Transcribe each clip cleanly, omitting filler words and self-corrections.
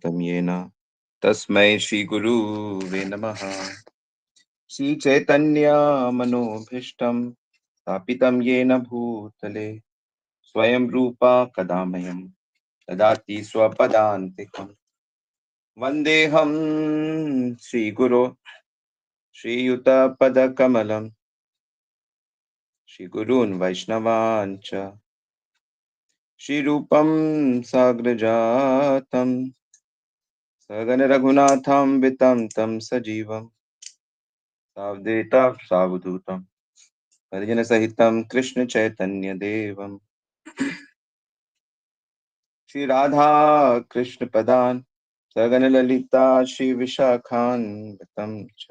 प्रोक्तं येन तस्मै श्रीगुरुवे नमः। श्रीचैतन्यमनोभीष्टं स्थापितं येन भूतले स्वयं रूपा कदा मह्यं ददाति स्वपदान्तिकम्। वन्देऽहं श्रीगुरो श्रीयुतपदकमलं श्रीगुरून् वैष्णवान् च श्रीरूपं साग्रजातं सगन रघुनाथान्वितं तं सजीवं सावधूतं सावधूतं परिजन सहितं कृष्ण चैतन्य देवं श्री राधा कृष्ण पदान सगन ललिता श्री विशाखान्वितं च।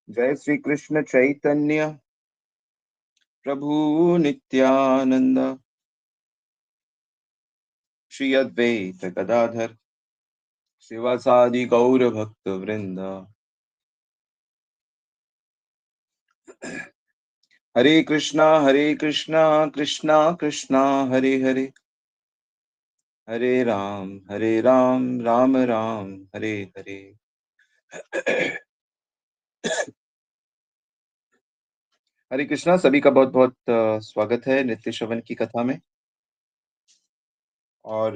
जय श्री कृष्ण चैतन्य प्रभु नित्यानंद श्री अद्वैत गदाधर शिवासादि गौर भक्त वृंद। हरे कृष्णा कृष्णा कृष्णा हरे हरे हरे राम राम राम हरे हरे। हरे कृष्णा, सभी का बहुत बहुत स्वागत है नित्य श्रवण की कथा में। और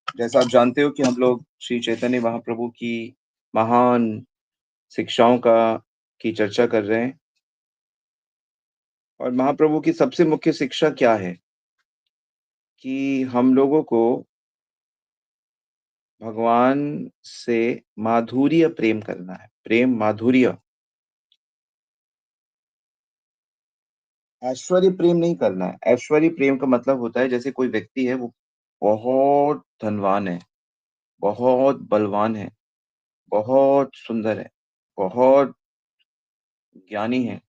जैसा आप जानते हो कि हम लोग श्री चैतन्य महाप्रभु की महान शिक्षाओं की चर्चा कर रहे हैं। और महाप्रभु की सबसे मुख्य शिक्षा क्या है कि हम लोगों को भगवान से माधुर्य प्रेम करना है। प्रेम माधुर्य, ऐश्वर्य प्रेम नहीं करना है। ऐश्वर्य प्रेम का मतलब होता है जैसे कोई व्यक्ति है, वो बहुत धनवान है, बहुत बलवान है, बहुत सुंदर है, बहुत ज्ञानी है,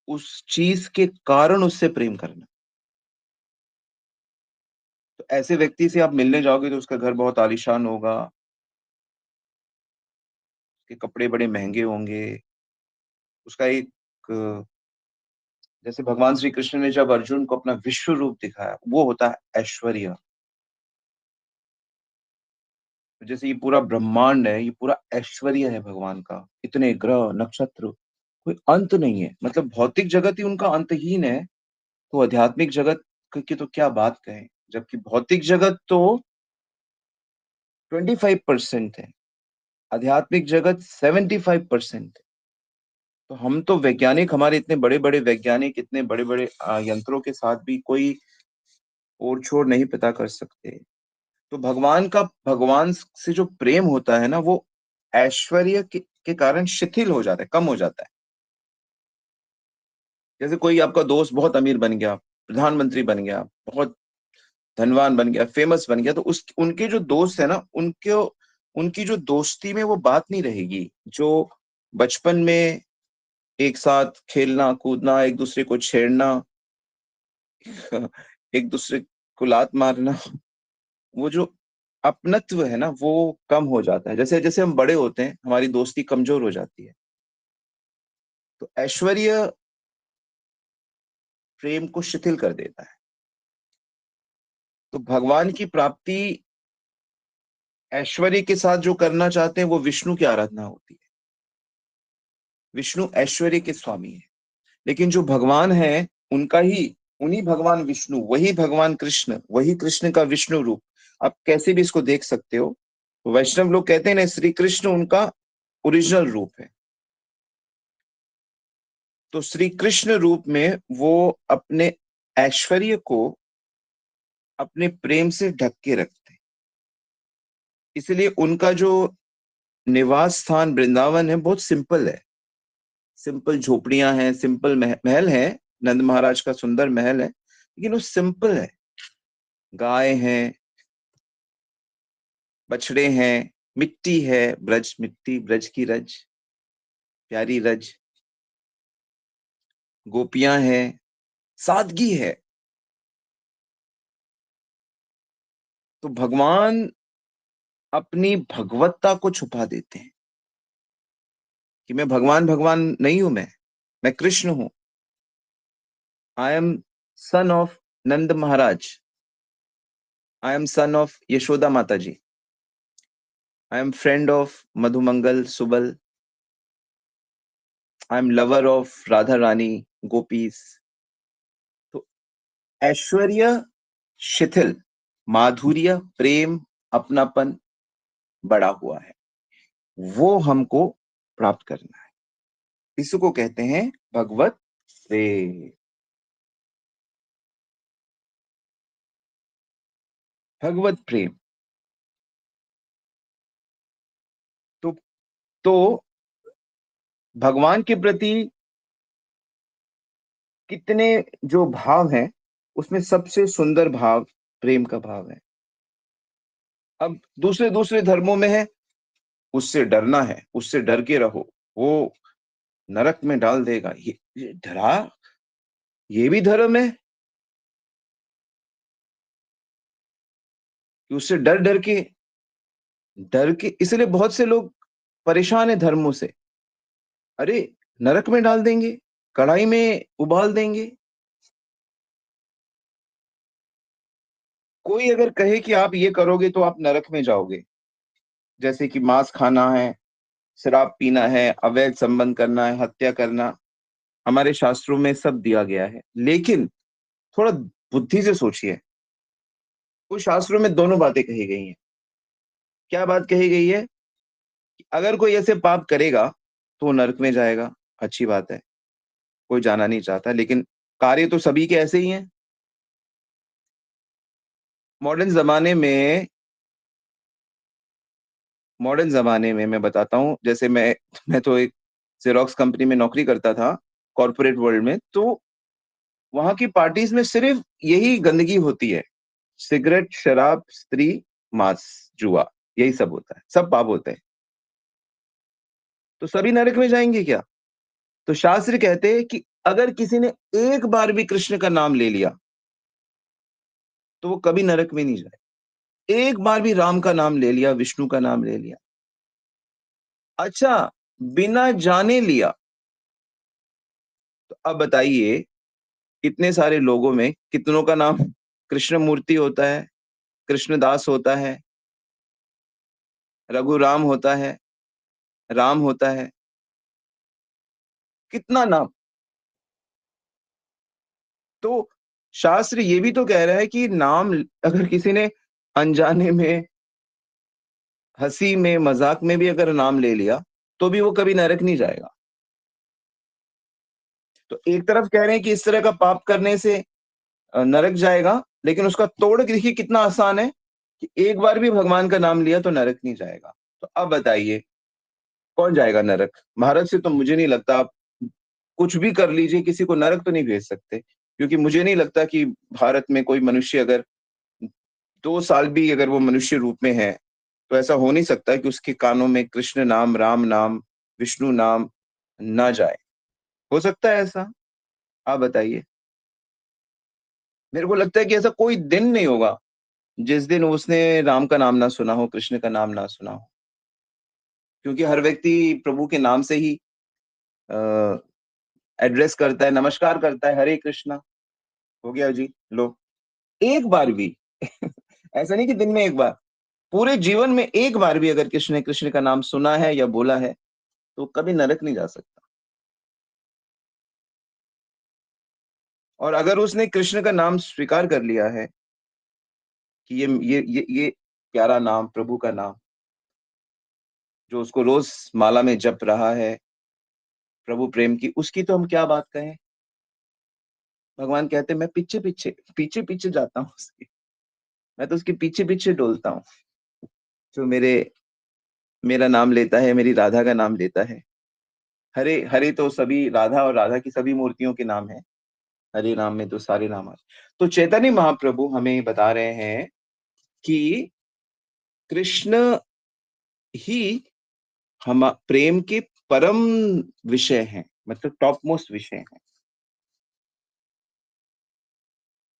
उस चीज के कारण उससे प्रेम करना। तो ऐसे व्यक्ति से आप मिलने जाओगे तो उसका घर बहुत आलीशान होगा, उसके कपड़े बड़े महंगे होंगे, उसका एक जैसे भगवान श्री कृष्ण ने जब अर्जुन को अपना विश्व रूप दिखाया, वो होता है ऐश्वर्य। जैसे ये पूरा ब्रह्मांड है, ये पूरा ऐश्वर्य है भगवान का। इतने ग्रह नक्षत्र, कोई अंत नहीं है। मतलब भौतिक जगत ही उनका अंतहीन है, तो आध्यात्मिक जगत की तो क्या बात कहें। जबकि भौतिक जगत तो 25% है, आध्यात्मिक जगत 75% है। तो हम तो वैज्ञानिक, हमारे इतने बड़े बड़े वैज्ञानिक, इतने बड़े बड़े यंत्रों के साथ भी कोई ओर छोर नहीं पता कर सकते। तो भगवान से जो प्रेम होता है ना, वो ऐश्वर्य के कारण शिथिल हो जाता है, कम हो जाता है। जैसे कोई आपका दोस्त बहुत अमीर बन गया, प्रधानमंत्री बन गया, बहुत धनवान बन गया, फेमस बन गया, तो उस उनके जो दोस्त है ना, उनके उनकी जो दोस्ती में वो बात नहीं रहेगी जो बचपन में एक साथ खेलना कूदना, एक दूसरे को छेड़ना, एक दूसरे को लात मारना, वो जो अपनत्व है ना, वो कम हो जाता है। जैसे जैसे हम बड़े होते हैं, हमारी दोस्ती कमजोर हो जाती है। तो ऐश्वर्य प्रेम को शिथिल कर देता है। तो भगवान की प्राप्ति ऐश्वर्य के साथ जो करना चाहते हैं, वो विष्णु की आराधना होती है। विष्णु ऐश्वर्य के स्वामी है, लेकिन जो भगवान है उनका ही, उन्हीं भगवान विष्णु, वही भगवान कृष्ण, वही कृष्ण का विष्णु रूप। आप कैसे भी इसको देख सकते हो। वैष्णव लोग कहते हैं ना, श्री कृष्ण उनका ओरिजिनल रूप है। तो श्री कृष्ण रूप में वो अपने ऐश्वर्य को अपने प्रेम से ढक के रखते हैं। इसलिए उनका जो निवास स्थान वृंदावन है, बहुत सिंपल है। सिंपल झोपड़ियां हैं, सिंपल महल है। नंद महाराज का सुंदर महल है, लेकिन वो सिंपल है। गाय हैं, बछड़े हैं, मिट्टी है, ब्रज मिट्टी, ब्रज की रज, प्यारी रज, गोपियां हैं, सादगी है। तो भगवान अपनी भगवत्ता को छुपा देते हैं कि मैं भगवान भगवान नहीं हूं, मैं कृष्ण हूं। I am son of Nand Maharaj, I am son of Yashoda Mata ji, I am friend of Madhumangal Subal, I am lover of Radha Rani gopis. तो ऐश्वर्य, शिथिल, माधुर्य, प्रेम, अपनापन बड़ा हुआ है, वो हमको प्राप्त करना है। इसको कहते हैं भगवत प्रेम। भगवत प्रेम। तो तो भगवान के प्रति कितने जो भाव हैं, उसमें सबसे सुंदर भाव प्रेम का भाव है। अब दूसरे दूसरे धर्मों में है, उससे डरना है, उससे डर के रहो, वो नरक में डाल देगा, ये डरा, ये भी धर्म है कि उससे डर के इसलिए बहुत से लोग परेशान है धर्मों से। अरे, नरक में डाल देंगे, कढ़ाई में उबाल देंगे। कोई अगर कहे कि आप ये करोगे तो आप नरक में जाओगे, जैसे कि मांस खाना है, शराब पीना है, अवैध संबंध करना है, हत्या करना, हमारे शास्त्रों में सब दिया गया है। लेकिन थोड़ा बुद्धि से सोचिए, कुछ शास्त्रों में दोनों बातें कही गई हैं। क्या बात कही गई है? कि अगर कोई ऐसे पाप करेगा तो वो नरक में जाएगा, अच्छी बात है, कोई जाना नहीं चाहता, लेकिन कार्य तो सभी के ऐसे ही हैं। मॉडर्न जमाने में मॉडर्न जमाने में मैं बताता हूँ, जैसे मैं तो एक जेरोक्स कंपनी में नौकरी करता था, कॉर्पोरेट वर्ल्ड में, तो वहां की पार्टीज में सिर्फ यही गंदगी होती है। सिगरेट, शराब, स्त्री, मांस, जुआ, यही सब होता है, सब पाप होते हैं। तो सभी नरक में जाएंगे क्या? तो शास्त्र कहते हैं कि अगर किसी ने एक बार भी कृष्ण का नाम ले लिया तो वो कभी नरक में नहीं जाए। एक बार भी राम का नाम ले लिया, विष्णु का नाम ले लिया, अच्छा, बिना जाने लिया, तो अब बताइए, इतने सारे लोगों में कितनों का नाम कृष्ण मूर्ति होता है, कृष्णदास होता है, रघुराम होता है, राम होता है, कितना नाम। तो शास्त्र ये भी तो कह रहा है कि नाम अगर किसी ने अनजाने में, हंसी में, मजाक में भी अगर नाम ले लिया तो भी वो कभी नरक नहीं जाएगा। तो एक तरफ कह रहे हैं कि इस तरह का पाप करने से नरक जाएगा, लेकिन उसका तोड़ देखिए कितना आसान है कि एक बार भी भगवान का नाम लिया तो नरक नहीं जाएगा। तो अब बताइए, कौन जाएगा नरक? भारत से तो मुझे नहीं लगता, आप कुछ भी कर लीजिए, किसी को नरक तो नहीं भेज सकते, क्योंकि मुझे नहीं लगता कि भारत में कोई मनुष्य अगर 2 साल भी अगर वो मनुष्य रूप में है, तो ऐसा हो नहीं सकता कि उसके कानों में कृष्ण नाम, राम नाम, विष्णु नाम ना जाए। हो सकता है ऐसा? आप बताइए। मेरे को लगता है कि ऐसा कोई दिन नहीं होगा जिस दिन उसने राम का नाम ना सुना हो, कृष्ण का नाम ना सुना हो, क्योंकि हर व्यक्ति प्रभु के नाम से ही एड्रेस करता है, नमस्कार करता है, हरे कृष्णा, हो गया जी, लो। एक बार भी ऐसा नहीं कि दिन में एक बार, पूरे जीवन में एक बार भी अगर किसी ने कृष्ण का नाम सुना है या बोला है तो कभी नरक नहीं जा सकता। और अगर उसने कृष्ण का नाम स्वीकार कर लिया है कि ये प्यारा नाम, प्रभु का नाम, जो उसको रोज माला में जप रहा है, प्रभु प्रेम की, उसकी तो हम क्या बात कहें। भगवान कहते हैं मैं पीछे पीछे पीछे पीछे जाता हूँ उसके, मैं तो उसके पीछे पीछे डोलता हूँ, जो मेरा नाम लेता है, मेरी राधा का नाम लेता है। हरे हरे तो सभी राधा और राधा की सभी मूर्तियों के नाम है, हरे नाम में तो सारे नाम आते। तो चैतन्य महाप्रभु हमें बता रहे हैं कि कृष्ण ही हम प्रेम के परम विषय हैं, मतलब टॉप मोस्ट विषय हैं।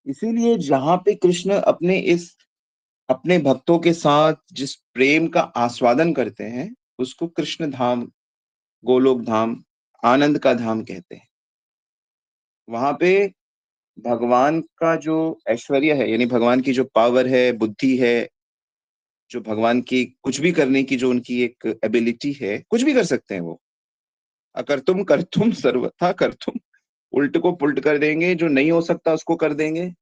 इसीलिए जहां पे कृष्ण अपने भक्तों के साथ जिस प्रेम का आस्वादन करते हैं, उसको कृष्ण धाम, गोलोक धाम, आनंद का धाम कहते हैं। वहां पे भगवान का जो ऐश्वर्य है, यानी भगवान की जो पावर है, बुद्धि है, जो भगवान की कुछ भी करने की जो उनकी एक एबिलिटी है, कुछ भी कर सकते हैं वो। अकर्तुम कर्तुम सर्वथा कर्तुम, उल्ट को पुल्ट कर देंगे, जो नहीं हो सकता उसको कर देंगे।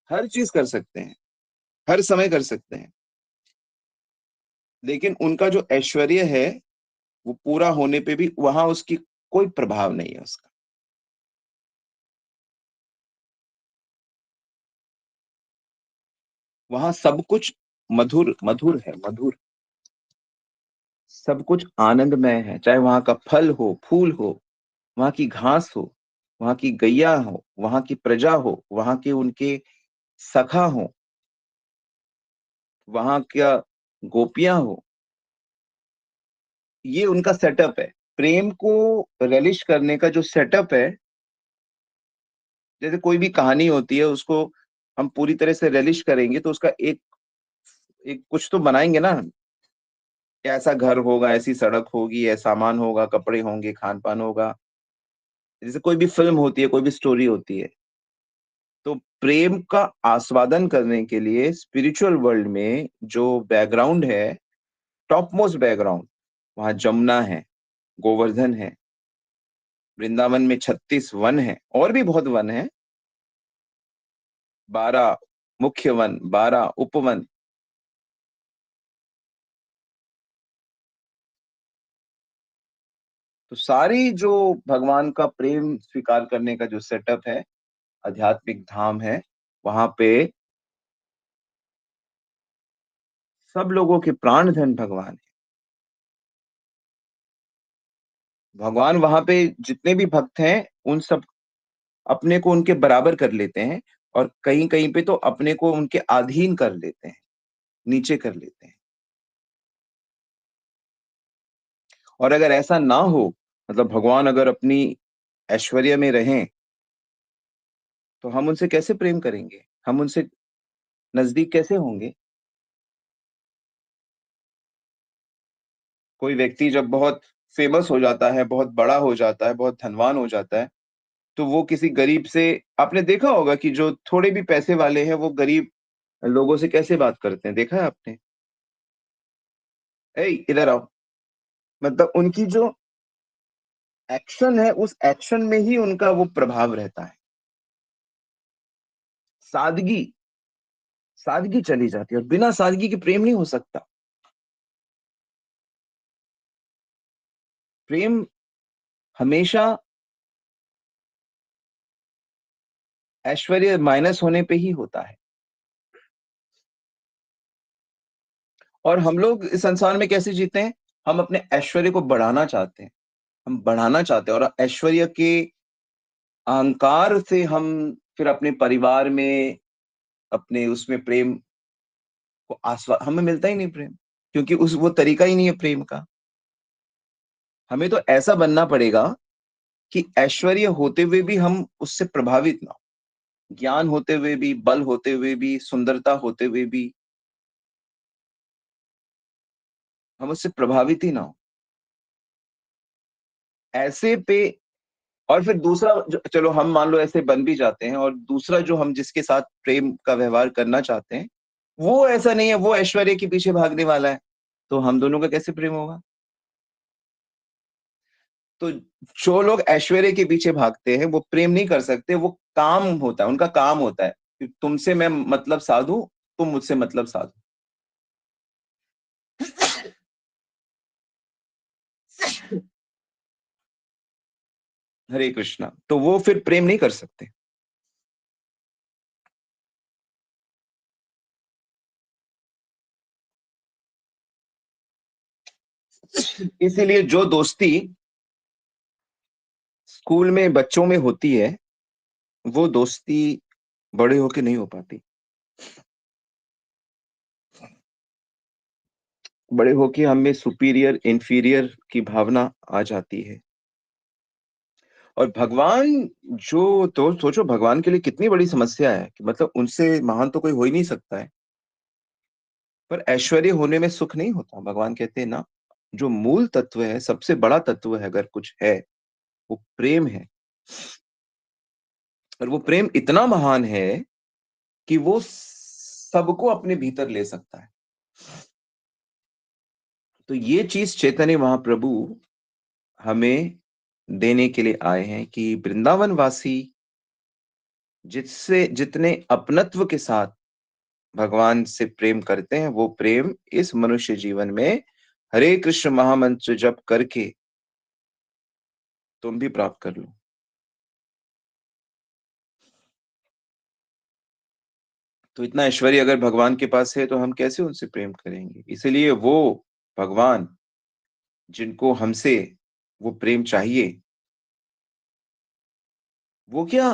हर चीज़ कर सकते हैं, हर समय कर सकते हैं। लेकिन उनका जो ऐश्वर्य है, वो पूरा होने पे भी वहाँ उसकी कोई प्रभाव नहीं है उसका। वहाँ सब कुछ मधुर मधुर है, मधुर। सब कुछ आनंदमय है, चाहे वहाँ का फल हो, फूल हो, वहाँ की घास हो, वहाँ की गैया हो, वहाँ की प्रजा हो, वहाँ के उनके सखा हों, वहाँ क्या गोपियाँ हो, ये उनका सेटअप है। प्रेम को रिलिश करने का जो सेटअप है, जैसे कोई भी कहानी होती है, उसको हम पूरी तरह से रिलिश करेंगे तो उसका एक एक कुछ तो बनाएँगे ना, कि ऐसा घर होगा, ऐसी सड़क होगी, ऐसा सामान होगा, कपड़े होंगे, खान-पान होगा। जैसे कोई भी फ़िल्म होती है, कोई भी स्टोरी होती है। तो प्रेम का आस्वादन करने के लिए स्पिरिचुअल वर्ल्ड में जो बैकग्राउंड है, टॉप मोस्ट बैकग्राउंड, वहाँ जमुना है, गोवर्धन है, वृंदावन में 36 वन हैं और भी बहुत वन हैं, 12 मुख्य वन, 12 उपवन। तो सारी जो भगवान का प्रेम स्वीकार करने का जो सेटअप है, आध्यात्मिक धाम है, वहाँ पे सब लोगों के प्राण धन भगवान है। भगवान वहाँ पे जितने भी भक्त हैं, उन सब अपने को उनके बराबर कर लेते हैं और कहीं-कहीं पे तो अपने को उनके अधीन कर लेते हैं, नीचे कर लेते हैं। और अगर ऐसा ना हो, मतलब भगवान अगर अपनी ऐश्वर्य में रहें, तो हम उनसे कैसे प्रेम करेंगे? हम उनसे नज़दीक कैसे होंगे? कोई व्यक्ति जब बहुत फेमस हो जाता है, बहुत बड़ा हो जाता है, बहुत धनवान हो जाता है, तो वो किसी गरीब से आपने देखा होगा कि जो थोड़े भी पैसे वाले हैं, वो गरीब लोगों से कैसे बात करते हैं, देखा है आपने? "ऐ इधर आओ।" मतलब उनकी जो एक्शन है, उस एक्शन में ही उनका वो प्रभाव रहता है। सादगी, सादगी चली जाती है और बिना सादगी के प्रेम नहीं हो सकता। प्रेम हमेशा ऐश्वर्य माइनस होने पे ही होता है। और हम लोग इस संसार में कैसे जीते हैं? हम अपने ऐश्वर्य को बढ़ाना चाहते हैं। हम बढ़ाना चाहते हैं और ऐश्वर्य के अहंकार से हम फिर अपने परिवार में, अपने उसमें प्रेम को हमें मिलता ही नहीं प्रेम, क्योंकि उस वो तरीका ही नहीं है प्रेम का। हमें तो ऐसा बनना पड़ेगा कि ऐश्वर्य होते हुए भी हम उससे प्रभावित ना हों। ज्ञान होते हुए भी, बल होते हुए भी, सुंदरता होते हुए भी हम उससे प्रभावित ही ना हों। ऐसे पे और फिर दूसरा ज चलो हम मान लो ऐसे बन भी जाते हैं और दूसरा जो हम जिसके साथ प्रेम का व्यवहार करना चाहते हैं, वो ऐसा नहीं है, वो ऐश्वर्य के पीछे भागने वाला है, तो हम दोनों का कैसे प्रेम होगा? तो जो लोग ऐश्वर्य के पीछे भागते हैं, वो प्रेम नहीं कर सकते, वो काम होता है, उनका काम होता है कि तुमसे मैं मतलब साधूँ, तुम मुझसे मतलब साधो। हरे कृष्णा, तो वो फिर प्रेम नहीं कर सकते। इसीलिए जो दोस्ती स्कूल में बच्चों में होती है, वो दोस्ती बड़े होके नहीं हो पाती। बड़े होके हमें सुपीरियर, इंफीरियर की भावना आ जाती है। और भगवान जो तो सोचो भगवान के लिए कितनी बड़ी समस्या है कि मतलब उनसे महान तो कोई हो ही नहीं सकता है। पर ऐश्वर्य होने में सुख नहीं होता। भगवान कहते हैं ना, जो मूल तत्व है, सबसे बड़ा तत्व है अगर कुछ है, वो प्रेम है। और वो प्रेम इतना महान है कि वो सबको अपने भीतर ले सकता है। तो ये चीज़ चैतन्य महाप्रभु हमें देने के लिए आए हैं कि वृंदावन वासी जिससे जितने अपनत्व के साथ भगवान से प्रेम करते हैं, वो प्रेम इस मनुष्य जीवन में हरे कृष्ण महामंत्र जप करके तुम भी प्राप्त कर लो। तो इतना ऐश्वर्य अगर भगवान के पास है, तो हम कैसे उनसे प्रेम करेंगे? इसीलिए वो भगवान जिनको हमसे वो प्रेम चाहिए, वो क्या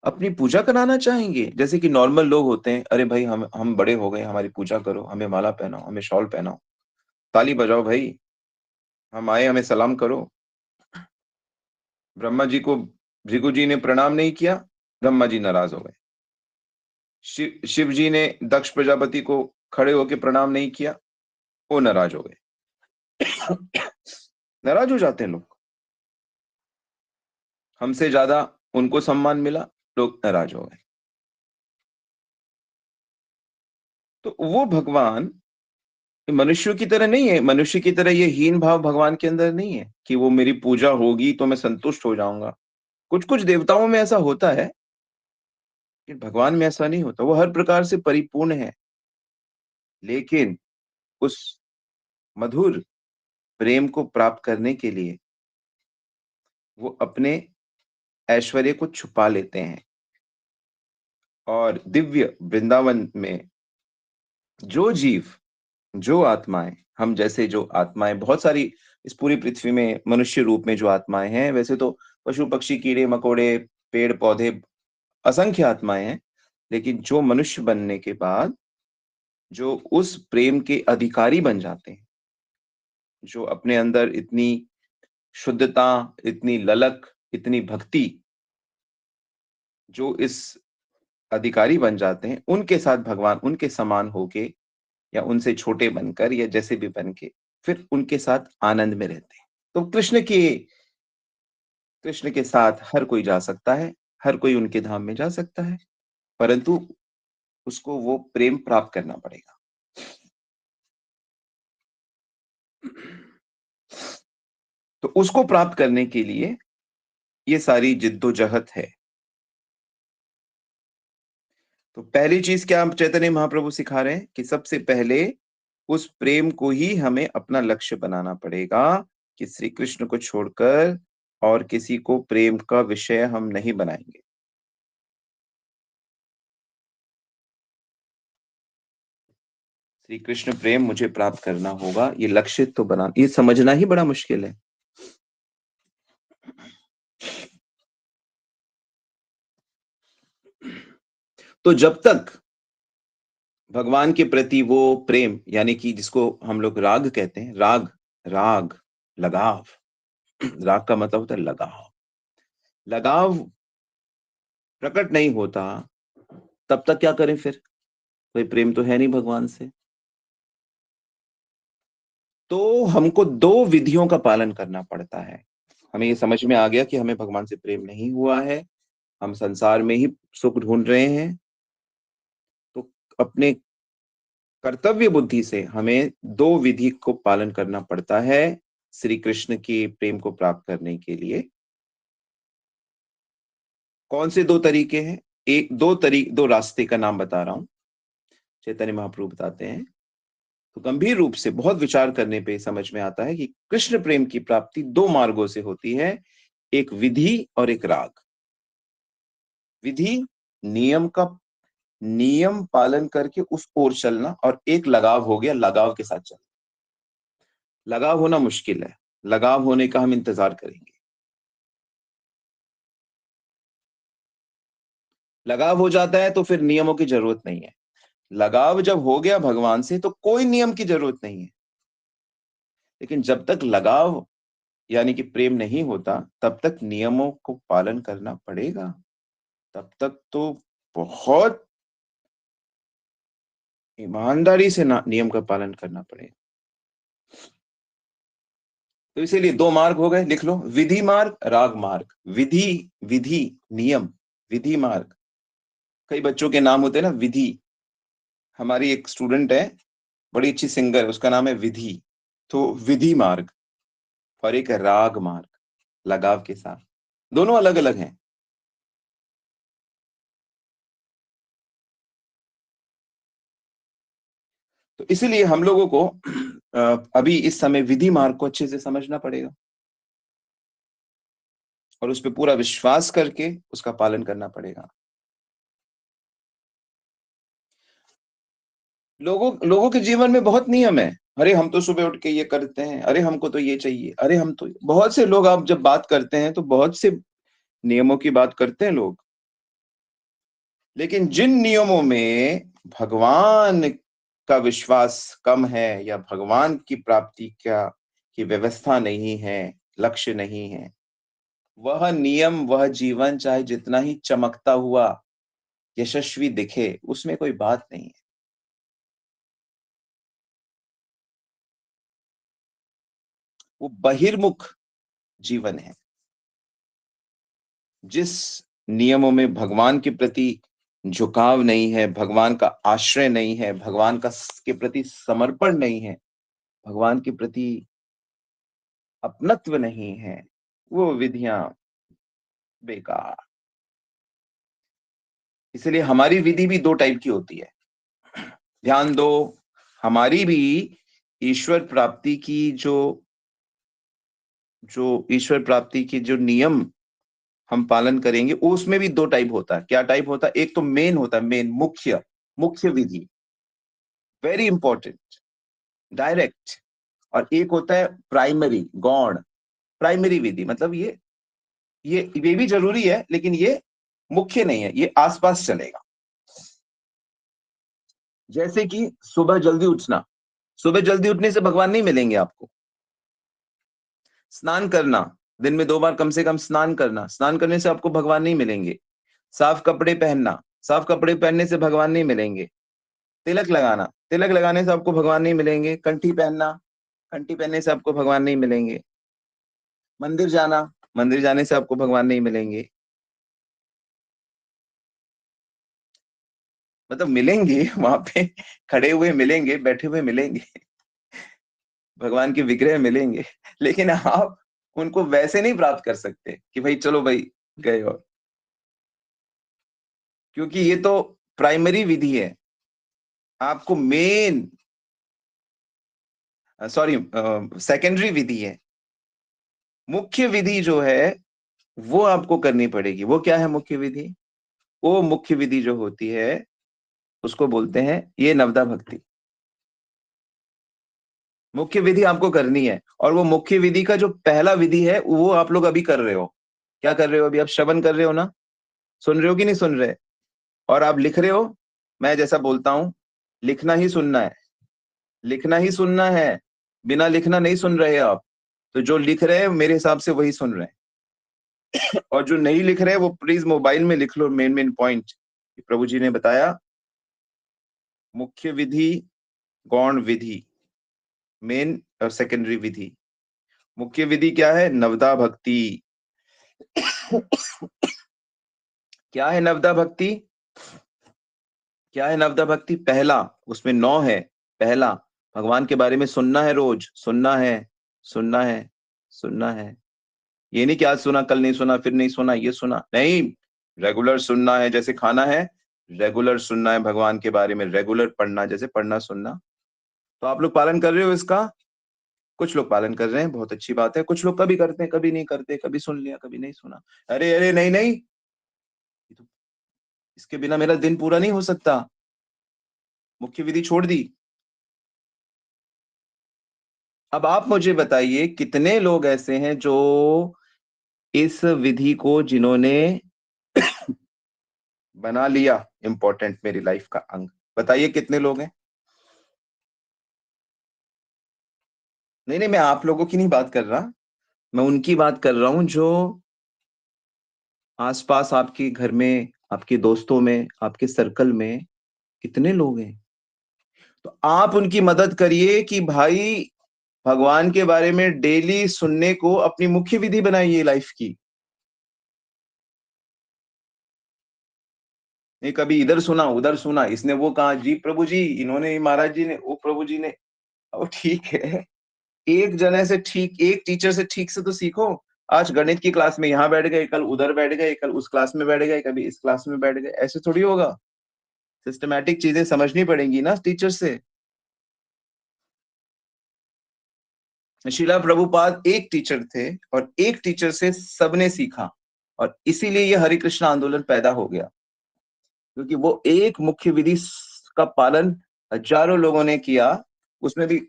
अपनी पूजा कराना चाहेंगे? जैसे कि नॉर्मल लोग होते हैं, "अरे भाई हम बड़े हो गए, हमारी पूजा करो, हमें माला पहनाओ, हमें शॉल पहनाओ, ताली बजाओ भाई, हम आए, हमें सलाम करो।" ब्रह्मा जी को भृगु जी ने प्रणाम नहीं किया, ब्रह्मा जी नाराज़ हो गए। शिव जी ने दक्ष प्रजापति को खड़े होके प्रणाम नहीं किया, वो नाराज़ हो गए। नाराज़ हो जाते हैं लोग। हमसे ज़्यादा उनको सम्मान मिला, लोग नाराज़ हो गए। तो वो भगवान मनुष्यों की तरह नहीं है, मनुष्य की तरह ये हीन भाव भगवान के अंदर नहीं है कि वो मेरी पूजा होगी तो मैं संतुष्ट हो जाऊँगा। कुछ-कुछ देवताओं में ऐसा होता है, लेकिन भगवान में ऐसा नहीं होता, वो हर प्रकार से परिपूर्ण है। लेकिन उस मधुर प्रेम को प्राप्त करने के लिए वो अपने ऐश्वर्य को छुपा लेते हैं और दिव्य वृंदावन में जो जीव, जो आत्माएँ, हम जैसे जो आत्माएँ बहुत सारी इस पूरी पृथ्वी में मनुष्य रूप में जो आत्माएँ हैं, वैसे तो पशु-पक्षी, कीड़े-मकोड़े, पेड़-पौधे असंख्य आत्माएँ हैं, लेकिन जो मनुष्य बनने के बाद जो उस प्रेम के अधिकारी बन जाते हैं, जो अपने अंदर इतनी शुद्धता, इतनी ललक, इतनी भक्ति जो इस अधिकारी बन जाते हैं, उनके साथ भगवान उनके समान होके या उनसे छोटे बनकर या जैसे भी बन के, फिर उनके साथ आनंद में रहते हैं। तो कृष्ण के साथ हर कोई जा सकता है, हर कोई उनके धाम में जा सकता है, परंतु उसको वो प्रेम प्राप्त करना पड़ेगा। तो उसको प्राप्त करने के लिए ये सारी जिद्दोजहद है। तो पहली चीज़ क्या चैतन्य महाप्रभु सिखा रहे हैं कि सबसे पहले उस प्रेम को ही हमें अपना लक्ष्य बनाना पड़ेगा कि श्री कृष्ण को छोड़कर और किसी को प्रेम का विषय हम नहीं बनाएँगे। श्री कृष्ण प्रेम मुझे प्राप्त करना होगा, ये लक्ष्य तो बना ये समझना ही बड़ा मुश्किल है। तो जब तक भगवान के प्रति वो प्रेम यानी कि जिसको हम लोग राग कहते हैं, राग, लगाव। राग का मतलब होता है लगाव। लगाव प्रकट नहीं होता, तब तक क्या करें फिर? कोई प्रेम तो है नहीं भगवान से। तो हमको 2 विधियों का पालन करना पड़ता है। हमें ये समझ में आ गया कि हमें भगवान से प्रेम नहीं हुआ है, हम संसार में ही सुख ढूँढ रहे हैं, तो अपने कर्तव्य बुद्धि से हमें 2 विधि को पालन करना पड़ता है, श्री कृष्ण के प्रेम को प्राप्त करने के लिए। कौन से 2 तरीके हैं? 2 रास्ते का नाम बता रहा हूँ, चैतन्य महाप्रभु बताते हैं। तो गंभीर रूप से बहुत विचार करने पे समझ में आता है कि कृष्ण प्रेम की प्राप्ति 2 मार्गों से होती है, एक विधि और एक राग। विधि नियम का नियम पालन करके उस ओर चलना और एक लगाव हो गया, लगाव के साथ चलना। लगाव होना मुश्किल है, लगाव होने का हम इंतज़ार करेंगे। लगाव हो जाता है तो फिर नियमों की ज़रूरत नहीं है। लगाव जब हो गया भगवान से तो कोई नियम की ज़रूरत नहीं है। लेकिन जब तक लगाव यानी कि प्रेम नहीं होता, तब तक नियमों को पालन करना पड़ेगा। तब तक तो बहुत ईमानदारी से ना नियम का पालन करना पड़ेगा। तो इसीलिए 2 मार्ग हो गए, लिख लो, विधि मार्ग, राग मार्ग। विधि, विधि, नियम। विधि मार्ग। कई बच्चों के नाम होते हैं ना विधि। हमारी एक स्टूडेंट है, बड़ी अच्छी सिंगर है, उसका नाम है विधि। तो विधि मार्ग और एक राग मार्ग, लगाव के साथ। दोनों अलग-अलग हैं। तो इसीलिए हम लोगों को अभी इस समय विधि मार्ग को अच्छे से समझना पड़ेगा और उस पे पूरा विश्वास करके उसका पालन करना पड़ेगा। लोगों लोगों के जीवन में बहुत नियम है। अरे हम तो सुबह उठ के ये करते हैं, अरे हमको तो ये चाहिए, अरे हम तो बहुत से लोग आप जब बात करते हैं तो बहुत से नियमों की बात करते हैं लोग। लेकिन जिन नियमों में भगवान का विश्वास कम है या भगवान की प्राप्ति का की व्यवस्था नहीं है, लक्ष्य नहीं है, वह नियम, वह जीवन चाहे जितना ही चमकता हुआ यशस्वी दिखे, उसमें कोई बात नहीं है। वो बहिर्मुख जीवन है। जिस नियमों में भगवान के प्रति झुकाव नहीं है, भगवान का आश्रय नहीं है, भगवान का के प्रति समर्पण नहीं है, भगवान के प्रति अपनत्व नहीं है, वो विधियां बेकार। इसलिए हमारी विधि भी दो टाइप की होती है। ध्यान दो, हमारी भी ईश्वर प्राप्ति की जो जो ईश्वर प्राप्ति की जो नियम हम पालन करेंगे, उसमें भी दो टाइप होता है। क्या टाइप होता है? एक तो मेन होता है, मेन मुख्य मुख्य विधि, वेरी इंपॉर्टेंट, डायरेक्ट। और एक होता है प्राइमरी, गौण। प्राइमरी विधि मतलब ये भी जरूरी है, लेकिन ये मुख्य नहीं है, ये आसपास चलेगा। जैसे कि सुबह जल्दी उठना। सुबह जल्दी उठने से भगवान नहीं मिलेंगे आपको। स्नान करना, दिन में 2 बार कम से कम स्नान करना, स्नान करने से आपको भगवान नहीं मिलेंगे। साफ कपड़े पहनना, साफ कपड़े पहनने से भगवान नहीं मिलेंगे। तिलक लगाना, तिलक लगाने से आपको भगवान नहीं मिलेंगे। कंठी पहनना, कंठी पहनने से आपको भगवान नहीं मिलेंगे। मंदिर जाना, मंदिर जाने से आपको भगवान नहीं मिलेंगे। मतलब मिलेंगे वहां पे, खड़े हुए मिलेंगे, बैठे हुए मिलेंगे, भगवान के विग्रह मिलेंगे, लेकिन आप उनको वैसे नहीं प्राप्त कर सकते कि भाई चलो भाई गए। और क्योंकि ये तो प्राइमरी विधि है। आपको मेन, सॉरी, सेकेंडरी विधि है। मुख्य विधि जो है वो आपको करनी पड़ेगी। वो क्या है मुख्य विधि? वो मुख्य विधि जो होती है उसको बोलते हैं ये नवदा भक्ति। मुख्य विधि आपको करनी है, और वो मुख्य विधि का जो पहला विधि है वो आप लोग अभी कर रहे हो। क्या कर रहे हो अभी? आप श्रवण कर रहे हो ना? सुन रहे हो कि नहीं सुन रहे? और आप लिख रहे हो। मैं जैसा बोलता हूं, लिखना ही सुनना है, लिखना ही सुनना है। बिना लिखना नहीं सुन रहे आप। तो जो लिख रहे हैं मेरे हिसाब से वही सुन रहे हैं, और जो नहीं लिख रहे हैं वो प्लीज मोबाइल में लिख लो मेन मेन पॉइंट। प्रभु जी ने बताया मुख्य विधि, गौण विधि, मेन और सेकेंडरी विधि। मुख्य विधि क्या है? नवदा भक्ति। क्या है नवदा भक्ति? क्या है नवदा भक्ति? पहला, उसमें 9 है। पहला, भगवान के बारे में सुनना है, रोज सुनना है, सुनना है, सुनना है। ये नहीं कि आज सुना कल नहीं सुना फिर नहीं सुना, ये सुना नहीं। रेगुलर सुनना है, जैसे खाना है। रेगुलर सुनना है भगवान के बारे में, रेगुलर पढ़ना, जैसे पढ़ना सुनना। तो आप लोग पालन कर रहे हो इसका? कुछ लोग पालन कर रहे हैं, बहुत अच्छी बात है। कुछ लोग कभी करते हैं, कभी नहीं करते, कभी सुन लिया, कभी नहीं सुना। अरे अरे नहीं नहीं, ये तो, इसके बिना मेरा दिन पूरा नहीं हो सकता। मुख्य विधि छोड़ दी। अब आप मुझे बताइए कितने लोग ऐसे हैं जो इस विधि को जिन्होंने बना लिया इंपॉर्टेंट, मेरी लाइफ का अंग। बताइए कितने लोग हैं? नहीं नहीं, मैं आप लोगों की नहीं बात कर रहा, मैं उनकी बात कर रहा हूं जो आसपास आपके घर में, आपके दोस्तों में, आपके सर्कल में कितने लोग हैं। तो आप उनकी मदद करिए कि भाई भगवान के बारे में डेली सुनने को अपनी मुख्य विधि बनाइए लाइफ की। ये कभी इधर सुना उधर सुना, इसने वो कहा, जी प्रभु जी, इन्होंने महाराज जी ने, वो प्रभु जी ने। ओ ठीक है, एक जने से ठीक, एक टीचर से ठीक से तो सीखो। आज गणित की क्लास में यहाँ बैठ गए, कल उधर बैठ गए, कल उस क्लास में बैठ गए, कभी इस क्लास में बैठ गए, ऐसे थोड़ी होगा। सिस्टमैटिक चीजें समझनी पड़ेंगी ना टीचर से। शिला प्रभुपाद एक टीचर थे और एक टीचर से सबने सीखा, और इसीलिए ये हरे कृष्ण आंदोलन पैदा हो गया, क्योंकि वो एक मुख्य विधि का पालन हजारों लोगों ने किया, उसमें भी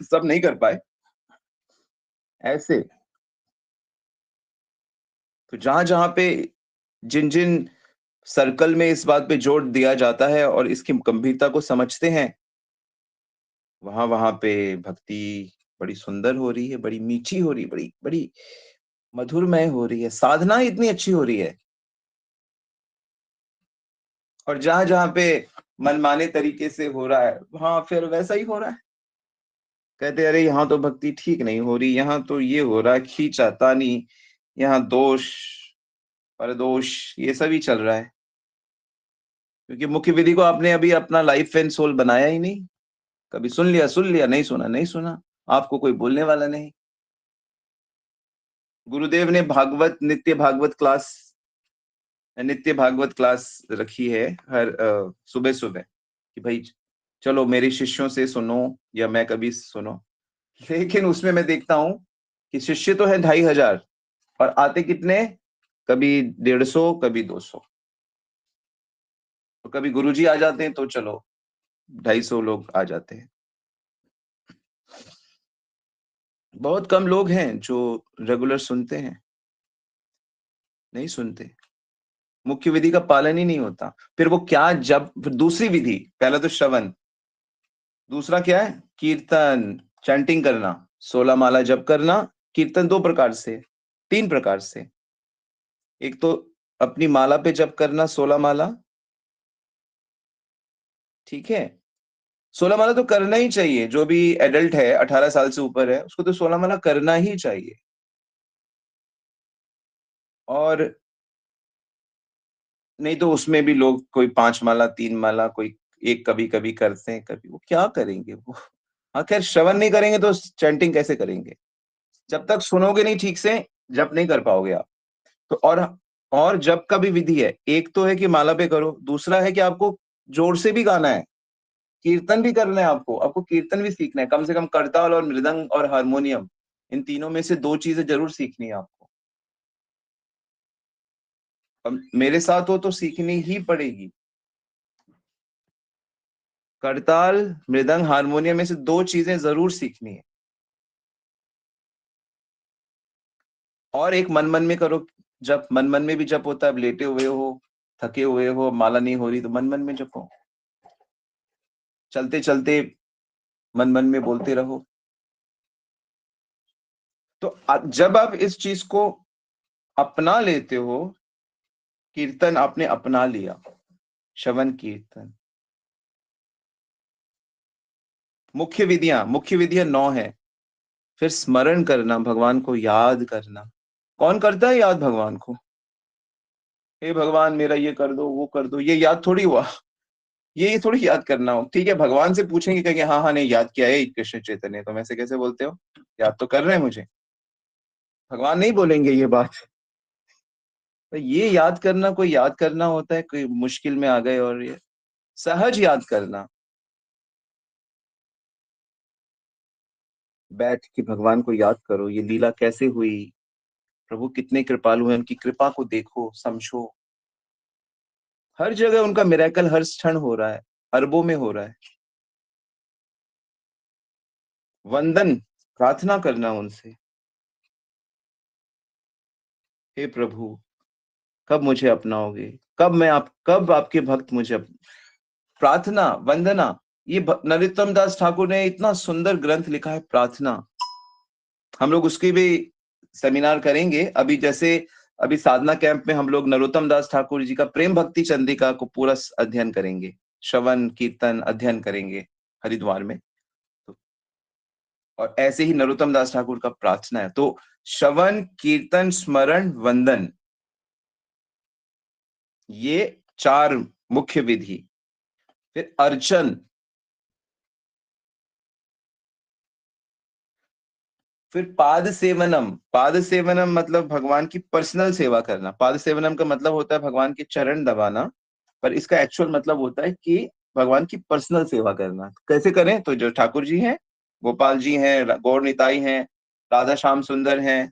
सब नहीं कर पाए ऐसे। तो जहां जहां पे, जिन जिन सर्कल में इस बात पे जोर दिया जाता है और इसकी गंभीरता को समझते हैं, वहां वहां पे भक्ति बड़ी सुंदर हो रही है, बड़ी मीठी हो रही है, बड़ी बड़ी मधुरमय हो रही है, साधना इतनी अच्छी हो रही है। और जहां जहां पे मनमाने तरीके से हो रहा है, वहां फिर वैसा ही हो रहा है। कहते अरे यहाँ तो भक्ति ठीक नहीं हो रही, यहाँ तो ये हो रहा है खींचातानी, यहाँ दोष परदोष ये सब ही चल रहा है, क्योंकि मुख्य विधि को आपने अभी अपना लाइफ एंड सोल बनाया ही नहीं। कभी सुन लिया, नहीं सुना नहीं सुना, आपको कोई बोलने वाला नहीं। गुरुदेव ने नित्य भागवत क्लास रखी है हर सुबह सुबह, कि भाई चलो मेरे शिष्यों से सुनो या मैं कभी सुनो। लेकिन उसमें मैं देखता हूँ कि शिष्य तो है 2,500 और आते कितने, कभी 150, कभी 200। तो कभी गुरुजी आ जाते हैं तो चलो 250 लोग आ जाते हैं। बहुत कम लोग हैं जो रेगुलर सुनते हैं, नहीं सुनते। मुख्य विधि का पालन ही नहीं होता। फिर वो क्या, जब फिर दूसरी विधि, पहला तो श्रवण, दूसरा क्या है, कीर्तन, चैंटिंग करना, 16 माला जप करना। कीर्तन दो प्रकार से, तीन प्रकार से। एक तो अपनी माला पे जप करना 16 माला, ठीक है। 16 माला तो करना ही चाहिए, जो भी एडल्ट है 18 साल से ऊपर है उसको तो 16 माला करना ही चाहिए। और नहीं तो उसमें भी लोग कोई 5 माला, 3 माला, कोई एक कभी कभी करते हैं, कभी वो क्या करेंगे वो। हाँ खैर, श्रवण नहीं करेंगे तो चैंटिंग कैसे करेंगे, जब तक सुनोगे नहीं ठीक से जप नहीं कर पाओगे आप। तो और जप का भी विधि है, एक तो है कि माला पे करो, दूसरा है कि आपको जोर से भी गाना है, कीर्तन भी करना है, आपको आपको कीर्तन भी सीखना है, कम से कम करताल और मृदंग और हारमोनियम, इन तीनों में से दो चीजें जरूर सीखनी है आपको। अब मेरे साथ हो तो सीखनी ही पड़ेगी। करताल, मृदंग, हारमोनियम में से दो चीजें जरूर सीखनी है। और एक मन मन में करो, जब मन मन में भी जप होता है, अब लेटे हुए हो, थके हुए हो, माला नहीं हो रही तो मन मन में जपो, चलते चलते मन मन में बोलते रहो। तो जब आप इस चीज को अपना लेते हो, कीर्तन आपने अपना लिया, श्रवण कीर्तन, मुख्य विधियां 9 है। फिर स्मरण करना, भगवान को याद करना। कौन करता है याद भगवान को, हे भगवान मेरा ये कर दो वो कर दो, ये याद थोड़ी हुआ। ये थोड़ी याद करना हो, ठीक है भगवान से पूछेंगे, कहेंगे हाँ हाँ नहीं याद किया है कृष्ण चैतन्य, तो ऐसे कैसे बोलते हो, याद तो कर रहे हैं मुझे। भगवान नहीं बोलेंगे ये बात। तो ये याद करना, कोई याद करना होता है, कोई मुश्किल में आ गए और ये सहज याद करना, बैठ के भगवान को याद करो, ये लीला कैसे हुई, प्रभु कितने कृपालु हैं, उनकी कृपा को देखो समझो। हर जगह उनका मिरेकल हर क्षण हो रहा है, अरबों में हो रहा है। वंदन, प्रार्थना करना उनसे, हे प्रभु कब मुझे अपनाओगे, कब आपके भक्त मुझे प्रार्थना वंदना। ये नरोत्तम दास ठाकुर ने इतना सुंदर ग्रंथ लिखा है प्रार्थना, हम लोग उसकी भी सेमिनार करेंगे। अभी जैसे अभी साधना कैंप में हम लोग नरोत्तम दास ठाकुर जी का प्रेम भक्ति चंद्रिका को पूरा अध्ययन करेंगे, श्रवण कीर्तन अध्ययन करेंगे हरिद्वार में। तो और ऐसे ही नरोत्तम दास ठाकुर का प्रार्थना है। तो श्रवण कीर्तन स्मरण वंदन, ये 4 मुख्य विधि। फिर अर्चन, फिर पाद सेवनम। पाद सेवनम मतलब भगवान की पर्सनल सेवा करना। पाद सेवनम का मतलब होता है भगवान के चरण दबाना, पर इसका एक्चुअल मतलब होता है कि भगवान की पर्सनल सेवा करना। कैसे करें? तो जो ठाकुर जी हैं, गोपाल जी हैं, गौर निताई हैं, राधा श्याम सुंदर हैं,